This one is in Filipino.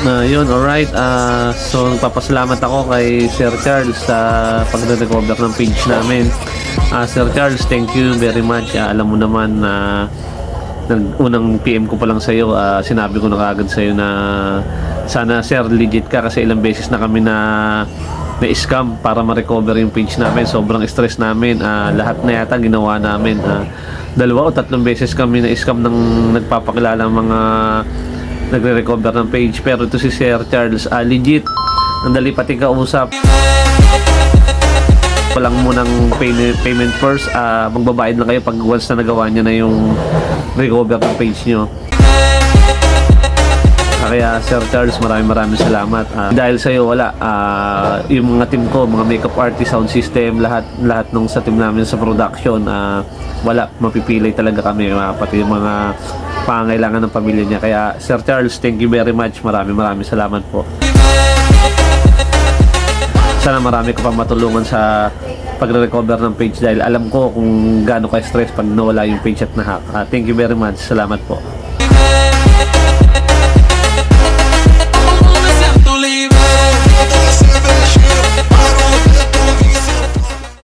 Yun, alright. So, nagpapasalamat ako kay Sir Charles sa pagre-recover ng page namin. Sir Charles, thank you very much. Alam mo naman na unang PM ko pa lang sa'yo, sinabi ko na kagad sa'yo na sana sir, legit ka kasi ilang beses na kami na-scam para ma-recover yung page namin. Sobrang stress namin. Lahat na yata ginawa namin. 2 o 3 beses kami na-scam ng nagpapakilala mga nagre-recover ng page, pero ito si Sir Charles, legit. Ang dali pati kausap. Walang munang payment first. Magbabayad na kayo pag once na nagawa niya na yung recover ng page nyo. Kaya Sir Charles, maraming salamat. Dahil sa'yo wala, yung mga team ko, mga makeup artist, sound system, lahat nung sa team namin sa production, wala, mapipilay talaga kami, pati yung mga pangailangan ng pamilya niya. Kaya Sir Charles, thank you very much. Maraming salamat po. Sana marami ko pa matulungan sa pagre-recover ng page dahil alam ko kung gaano ka-stress pag nawala yung page at na-hack. Thank you very much. Salamat po.